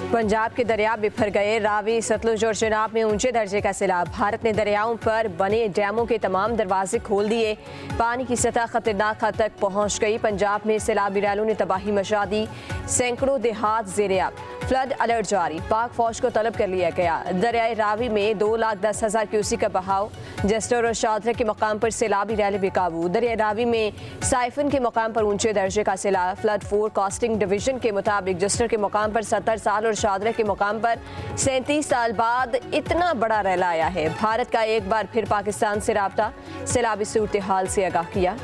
पंजाब के दरिया बिफर गए। रावी, सतलुज और चेनाब में ऊंचे दर्जे का सैलाब। भारत ने दरियाओं पर बने डैमों के तमाम दरवाजे खोल दिए। पानी की सतह खतरनाक हद तक पहुंच गई। पंजाब में सैलाबी रैलों ने तबाही मचा दी। सैकड़ों देहात ज़ेर-ए-आब। फ्लड अलर्ट जारी। पाक फौज को तलब कर लिया गया। दरियाए रावी में 2,10,000 क्यूसेक का बहाव। जस्टर और शादरा के मकाम पर सैलाबी रैलें बेकाबू। दरिया रावी में साइफन के मकाम पर ऊंचे दर्जे का सैलाब। फ्लड फोरकास्टिंग डिवीजन के मुताबिक जस्टर के मकाम पर 70 साल और शादरा के मकाम पर 37 साल बाद इतना बड़ा रैला आया है। भारत का एक बार फिर पाकिस्तान से राब्ता। सैलाबी सूरत हाल से आगाह किया।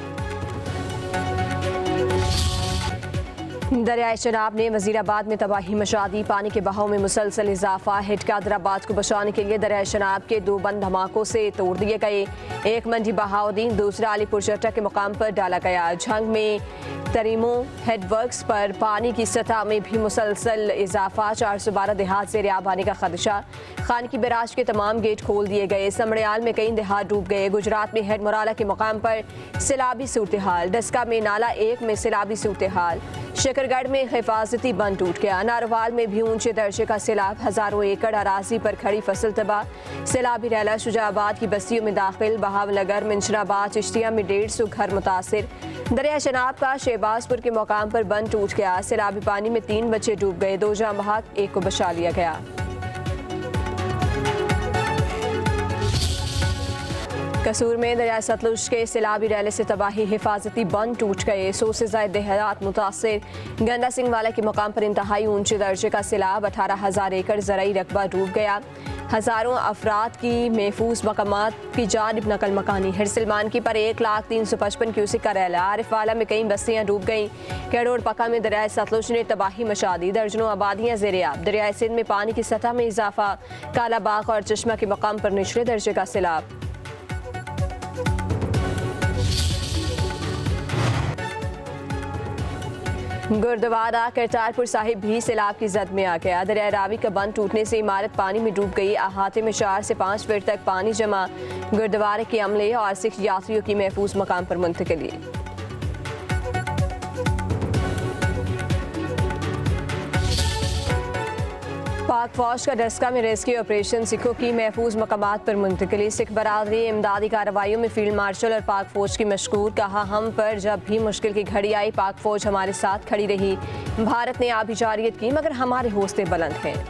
दरियाए चेनाब ने वजीराबाद में तबाही मचा दी। पानी के बहाव में मुसलसल इजाफा। हैदराबाद को बचाने के लिए दरियाए चेनाब के 2 बंद धमाकों से तोड़ दिए गए। एक मंडी बहाउद्दीन, दूसरा अलीपुर चट्टा के मुकाम पर डाला गया। झंग में तरीमो हेडवर्क्स पर पानी की सतह में भी मुसलसल इजाफा। 412 देहात ज़ेर-ए-आब आने का खदशा। खानकी बैराज के तमाम गेट खोल दिए गए। समड़ियाल में कई देहात डूब गए। गुजरात में हेड मोराला के मुकाम पर सैलाबी सूरत हाल। डस्का में नाला 1 में सैलाबी सूरत हाल। शकरगढ़ में हिफाजती बंद टूट गया। नारोवाल में भी ऊंचे दर्जे का सैलाब। हजारों एकड़ अराजी पर खड़ी फसल तबाह। सैलाबी रैला शुजाबाद की बस्तियों में दाखिल। बहावलगर, मिंशराबाद, चिश्तिया में 150 घर मुतासिर। दरिया चेनाब का शहबाजपुर के मुकाम पर बंद टूट गया। सैलाबी पानी में 3 बच्चे डूब गए। 2 जाँ बहक, 1 को बचा लिया गया। कसूर में दरिया सतलुज के सैलाबी रैले से तबाही। हिफाजती बंद टूट गए। 100 से ज्यादा देहात मुतासिर। गंडा सिंह वाला के मुकाम पर इंतहाई ऊंचे दर्जे का सैलाब। 18,000 एकड़ ज़राई रकबा डूब गया। हजारों अफराद की महफूज मकामात की जानिब नकल मकानी। हिरसलमान की पर 1,355 क्यूसेक का रैला। आरिफवाला में कई बस्तियां डूब गईं। केड़ोड़ पका में दरिया सतलुज ने तबाही मचा दी। दर्जनों आबादियां ज़ेर-ए-आब। दरिया सिंध में पानी की सतह में इजाफा। कालाबाग और चश्मा के मकाम पर निचले दर्जे का सैलाब। गुरुद्वारा करतारपुर साहिब भी सैलाब की जद में आ गया। दरिया रावी का बंद टूटने से इमारत पानी में डूब गई। अहाते में 4 से 5 फीट तक पानी जमा। गुरुद्वारे के अमले और सिख यात्रियों की महफूज मकाम पर मुंतकिली। पाक फौज का डस्का में रेस्क्यू ऑपरेशन। सिखों की महफूज मकामात पर मुंतकिली। सिख बरादरी इमदादी कार्रवाइयों में फील्ड मार्शल और पाक फौज की मशकूर। कहा, हम पर जब भी मुश्किल की घड़ी आई पाक फौज हमारे साथ खड़ी रही। भारत ने आबिजारियत की मगर हमारे हौसले बुलंद हैं।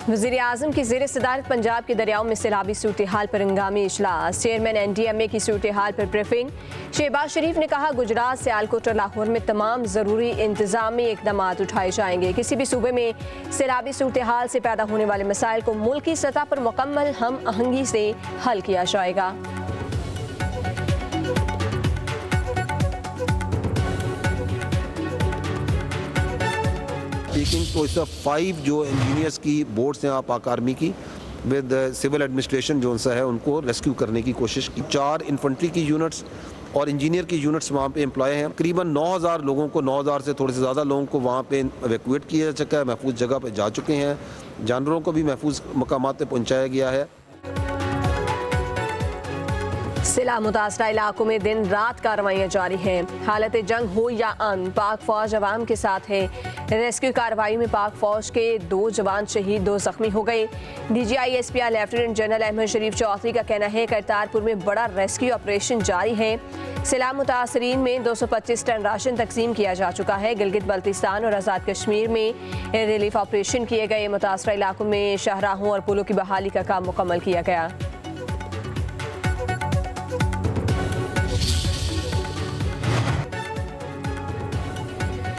वज़ीर आज़म की ज़ेर सदारत पंजाब के दरियाओं में सैलाबी सूरत हाल पर हंगामी इजलास। चेयरमैन NDMA की सूरत हाल पर ब्रीफिंग। शहबाज शरीफ ने कहा, गुजरात, सियालकोट और लाहौर में तमाम ज़रूरी इंतजामी इक़दाम उठाए जाएंगे। किसी भी सूबे में सैलाबी सूरत हाल से पैदा होने वाले मसाइल को मुल्की सतह पर मुकम्मल हम आहंगी से हल किया जाएगा। तो इस 5 जो इंजीनियर्स की बोर्ड्स हैं पाक आर्मी की विद सिविल एडमिनिस्ट्रेशन जो सा है उनको रेस्क्यू करने की कोशिश की। 4 इन्फेंट्री की यूनिट्स और इंजीनियर की यूनिट्स वहाँ पे एम्प्लॉय हैं। तकरीबन 9,000 लोगों को, 9,000 से थोड़े से ज़्यादा लोगों को वहाँ पे एवैक्यूएट किया जा चुका है। महफूज जगह पे जा चुके हैं। जानवरों को भी महफूज मकामात पे पहुँचाया गया है। सिला मुतासरा इलाकों में दिन रात कार्रवाइयाँ जारी हैं। हालत जंग हो या अमन, पाक फौज अवाम के साथ है। रेस्क्यू कार्रवाई में पाक फौज के 2 जवान शहीद, 2 जख्मी हो गए। DGI SPR lieutenant general Ahmed Sharif Chaudhry का कहना है, करतारपुर में बड़ा रेस्क्यू ऑपरेशन जारी है। सिला मुतासरीन में 225 टन राशन तकसीम किया जा चुका है। गिलगित बल्तिस्तान और आज़ाद कश्मीर में रिलीफ ऑपरेशन किए गए। मुतासरा इलाकों में शाहराहों और पुलों की बहाली का काम मुकम्मल किया गया।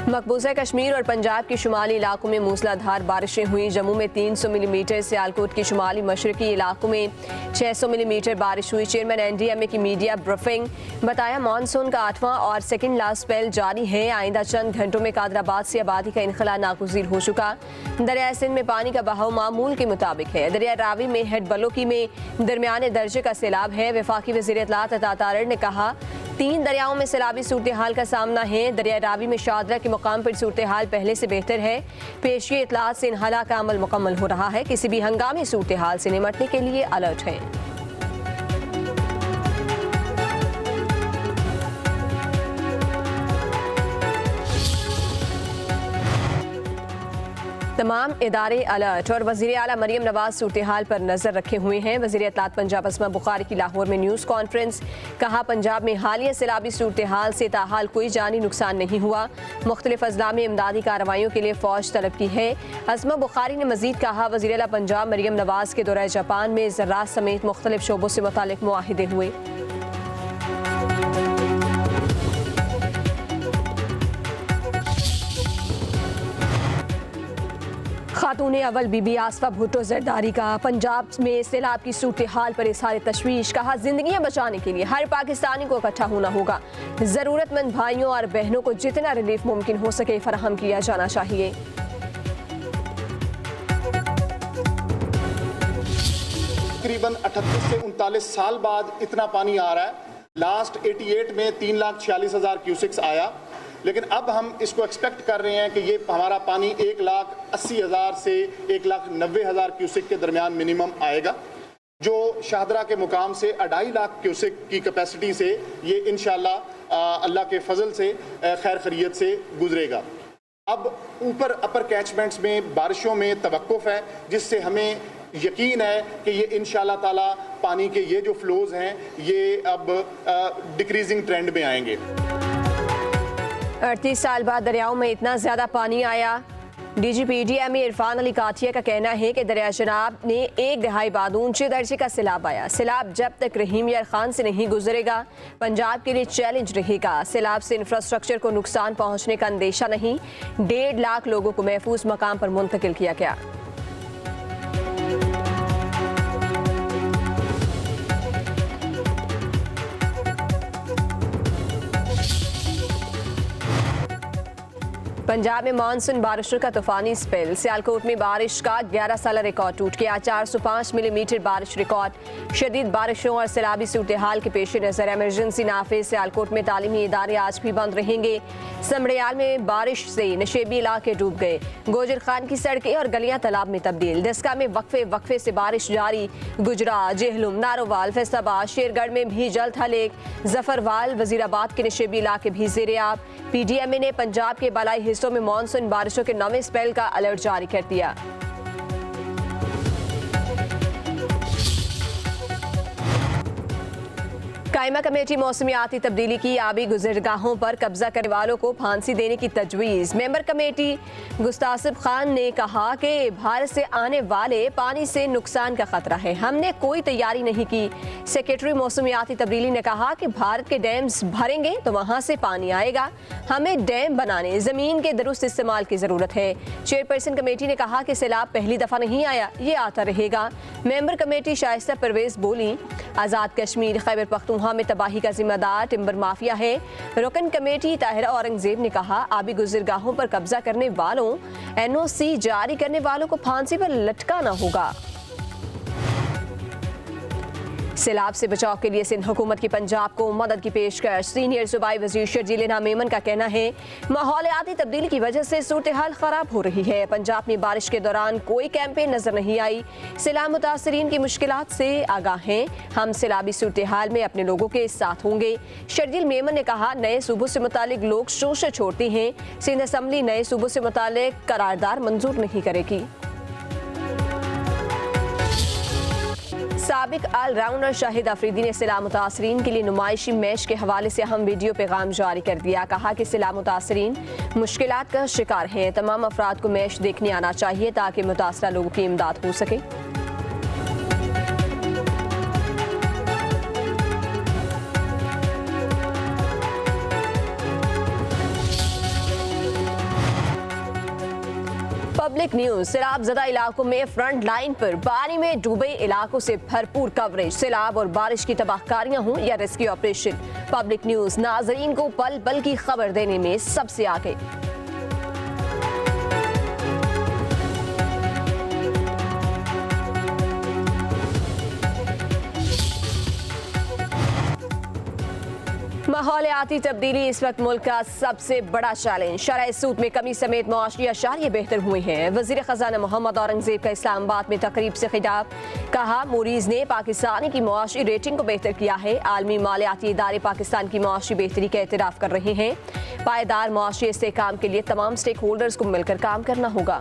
मकबूजा कश्मीर और पंजाब के शुमाली इलाकों में मूसलाधार बारिशें हुई। जम्मू में 300 मिलीमीटर, सियालकोट के शुमाली मशरकी इलाकों में 600 मिलीमीटर बारिश हुई। चेयरमैन NDMA की मीडिया ब्रीफिंग। बताया, मानसून का 8वां और सेकंड लास्ट स्पेल जारी है। आइंदा चंद घंटों में कादराबाद से आबादी का इनखला नागुज़ीर हो चुका। दरिया सिंध में पानी का बहाव मामूल के मुताबिक है। दरिया रावी में हेड बलोकी में दरमियाने दर्जे का सैलाब है। वफाकी वज़ीर इत्तलात अता तारड़ ने कहा, 3 दरियाओं में सैलाबी सूरत हाल का सामना है। दरिया रावी में शादरा के मुकाम पर सूरत हाल पहले से बेहतर है। पेशी इतलात से इनहला का अमल मुकम्मल हो रहा है। किसी भी हंगामी सूरत हाल से निपटने के लिए अलर्ट है। तमाम इदारे अलर्ट और वज़ीर आला मरियम नवाज सूरत हाल पर नजर रखे हुए हैं। वज़ीर इत्तलात पंजाब अस्मा बुखारी की लाहौर में न्यूज़ कॉन्फ्रेंस। कहा, पंजाब में हालिया सैलाबी सूरत हाल से ताहाल कोई जानी नुकसान नहीं हुआ। मुख्तलिफ अजला में इमदादी कार्रवाइयों के लिए फ़ौज तलब की है। अस्मा बुखारी ने मजीद कहा, वज़ीर आला पंजाब मरियम नवाज के दौरे जापान में ज़राअत समेत मुख्तलिफ शोबों से मुताल्लिक़ मुआहिदे हुए। खातून अव्वल बीबी आसफा भुट्टो जरदारी का पंजाब में सैलाब की सूरत हाल पर इज़हार तशवीश। कहा, जिंदगियां बचाने के लिए हर पाकिस्तानी को इकट्ठा होना होगा। ज़रूरतमंद भाइयों और बहनों को जितना रिलीफ मुमकिन हो सके फराहम किया जाना चाहिए। तकरीबन 38 से 39 साल बाद इतना पानी आ रहा है। लास्ट 88 में 3,46,000 क्यूसिक्स आया, लेकिन अब हम इसको एक्सपेक्ट कर रहे हैं कि ये हमारा पानी 1,80,000 से 1,90,000 क्यूसिक के दरमियान मिनिमम आएगा, जो शाहदरा के मुकाम से 2.5 लाख क्यूसिक की कैपेसिटी से ये इंशाल्लाह अल्लाह के फजल से खैर खैरियत से गुजरेगा। अब ऊपर अपर कैचमेंट्स में बारिशों में तवक्कुफ है, जिससे हमें यकीन है कि ये इंशाल्लाह ताला पानी के ये जो फ्लोज हैं ये अब डिक्रीजिंग ट्रेंड में आएंगे। 38 साल बाद दरियाओं में इतना ज़्यादा पानी आया। DGPDMA इरफान अली काठिया का कहना है कि दरिया शनाब ने 1 दहाई बाद ऊंचे दर्जे का सैलाब आया। सैलाब जब तक रहीम यार खान से नहीं गुजरेगा पंजाब के लिए चैलेंज रहेगा। सैलाब से इंफ्रास्ट्रक्चर को नुकसान पहुंचने का अंदेशा नहीं। 1.5 लाख लोगों को महफूज मकाम पर मुंतकिल किया गया। पंजाब में मानसून बारिशों का तूफानी स्पेल। सियालकोट में बारिश का 11 साल रिकॉर्ड टूट गया। 405 मिलीमीटर बारिश रिकॉर्ड। शदीद बारिशों और सैलाबी सूरत हाल के पेश नज़र एमरजेंसी नाफिज। सियालकोट में तालीमी इदारे आज भी बंद रहेंगे। समड़ियाल में बारिश से नशेबी इलाके डूब गए। गोजर खान की सड़कें और गलियां तालाब में तब्दील। दस्का में वक्फे से बारिश जारी। गुजरा, जेहलुम, नारोवाल, फैसलाबाद, शेरगढ़ में भी जल्द हलेक। जफरवाल, वजीराबाद के नशेबी इलाके भी ज़ेर-ए-आब। PDMA ने पंजाब के बालाई हिस्सों में मानसून बारिशों के 9वें स्पेल का अलर्ट जारी कर दिया। कायमा कमेटी मौसमियाती तब्दीली की आबी गुजरगाहों पर कब्जा करने वालों को फांसी देने की तजवीज़। मेंबर कमेटी गुस्तासिब खान ने कहा कि भारत से आने वाले पानी से नुकसान का खतरा है, हमने कोई तैयारी नहीं की। सेक्रेटरी मौसमियाती तब्दीली ने कहा कि भारत के डैम्स भरेंगे तो वहाँ से पानी आएगा, हमें डैम बनाने ज़मीन के दुरुस्त इस्तेमाल की ज़रूरत है। चेयरपर्सन कमेटी ने कहा कि सैलाब पहली दफ़ा नहीं आया, ये आता रहेगा। मेंबर कमेटी शाइस्ता परवेज़ बोली, आज़ाद कश्मीर खैबर पख्तूनख्वा में तबाही का जिम्मेदार टिम्बर माफिया है। रुकन कमेटी ताहिरा औरंगजेब ने कहा, आबी गुजरगाहों पर कब्जा करने वालों, NOC जारी करने वालों को फांसी पर लटकाना होगा। सैलाब से बचाव के लिए सिंध हुकूमत की पंजाब को मदद की पेशकश। सीनियर सूबाई वजीर शर्जील इनाम मेमन का कहना है, माहौलियाती तब्दीली की वजह से सूरत हाल खराब हो रही है। पंजाब में बारिश के दौरान कोई कैंपेन नजर नहीं आई। सैलाब मुतासरीन की मुश्किलात से आगाह हैं, हम सैलाबी सूरत हाल में अपने लोगों के साथ होंगे। शर्जील मेमन ने कहा, नए सूबों से मुतालिक लोग शोशा छोड़ते हैं, सिंध असम्बली नए सूबों से मुतालिक करारदार मंजूर नहीं करेगी। साबिक ऑलराउंडर शाहिद अफरीदी ने सैलाब मुतासरीन के लिए नुमाइशी मैच के हवाले से अहम वीडियो पैगाम जारी कर दिया। कहा कि सैलाब मुतासरीन मुश्किलात का शिकार हैं, तमाम अफराद को मैच देखने आना चाहिए ताकि मुतासरा लोगों की इमदाद हो सके। Public news. सैलाब ज़दा इलाकों में फ्रंट लाइन पर पानी में डूबे इलाकों से भरपूर कवरेज। सैलाब और बारिश की तबाहकारियां हों या रेस्क्यू ऑपरेशन, पब्लिक न्यूज नाजरीन को पल पल की खबर देने में सबसे आगे। माहौलियाती तब्दीली इस वक्त मुल्क का सबसे बड़ा चैलेंज। शरह सूद में कमी समेत मुआशी अशारिये बेहतर हुए हैं। वज़ीर ख़ज़ाना मोहम्मद औरंगज़ेब का इस्लामाबाद में तकरीब से खिताब। कहा, मूरीज़ ने पाकिस्तानी की मुआशी रेटिंग को बेहतर किया है। आलमी मालियाती इदारे पाकिस्तान की मुआशी बेहतरी का एतराफ़ कर रहे हैं। पायदार मुआशी इस्तेहकाम के लिए तमाम स्टेक होल्डर्स को मिलकर काम करना होगा।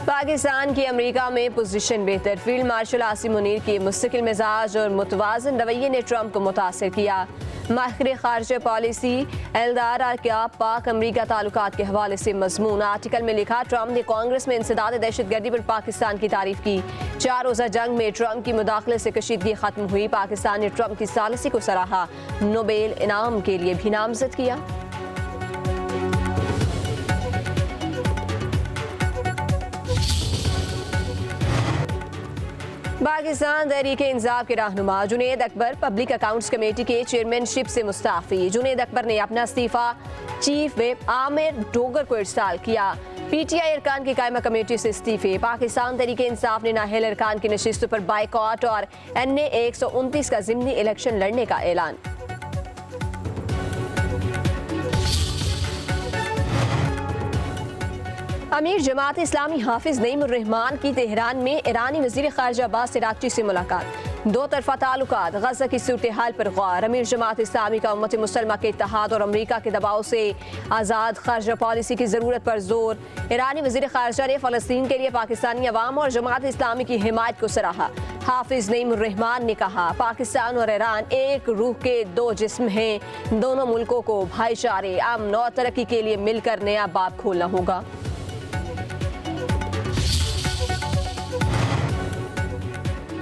पाकिस्तान की अमेरिका में पोजीशन बेहतर। फील्ड मार्शल आसिम मुनीर की मुस्तकिल मिजाज और मुतवाज़न रवैये ने ट्रंप को मुतासिर किया। माहिर खारजा पॉलिसी एल्दारा का पाक अमरीका ताल्लुकात के हवाले से मजमून। आर्टिकल में लिखा, ट्रंप ने कांग्रेस में इंसदाद दहशतगर्दी पर पाकिस्तान की तारीफ की। 4 रोज़ा जंग में ट्रंप की मुदाखले से कशीदगी खत्म हुई। पाकिस्तान ने ट्रंप की सालिसी को सराहा। नोबेल इनाम के लिए भी नामजद किया। पाकिस्तान तहरीक-ए-इंसाफ के रहनुमा Junaid Akbar public accounts committee के चेयरमैनशिप से मुस्ताफी। जुनैद अकबर ने अपना इस्तीफा चीफ व्हिप आमिर डोगर को इरसाल किया। पीटीआई अरकान की कायमा कमेटी से इस्तीफे। पाकिस्तान तहरीक-ए-इंसाफ ने नाअहल अरकान की नशिस्तों पर बाइकॉट और NA 129 का ज़िमनी इलेक्शन लड़ने का ऐलान। अमीर जमात इस्लामी हाफिज नईमुर रहमान की तेहरान में ईरानी वज़ीर ख़ारिजा अब्बास अराग़ची से मुलाकात। 2 तरफ़ा ताल्लुकात, गज़ा की सूरत हाल पर गौर। अमीर जमात इस्लामी का उम्मत मुसलमा के इत्तेहाद और अमरीका के दबाव से आज़ाद ख़ारिजा पॉलिसी की ज़रूरत पर जोर। ईरानी वज़ीर ख़ारिजा ने फ़लस्तीन के लिए पाकिस्तानी अवाम और जमात इस्लामी की हिमायत को सराहा। हाफिज नईमुर रहमान ने कहा, पाकिस्तान और ईरान एक रूह के 2 जिस्म हैं। दोनों मुल्कों को भाईचारे, अमन और तरक्की के लिए मिलकर नया बाब खोलना होगा।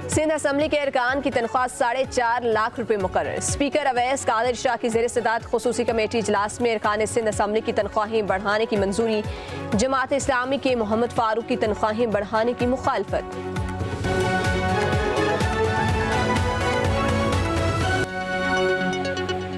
सिंध असम्बली के अरकान की तनख्वाह 4.5 लाख रुपए मुकर्रर। स्पीकर अवैस कादिर शाह की ज़ेर सदारत खुसूसी कमेटी इजलास में अरकान सिंध असम्बली की तनख्वाहें बढ़ाने की मंजूरी। जमात इस्लामी के मोहम्मद फारूक की तनख्वाहें बढ़ाने की मुखालफत।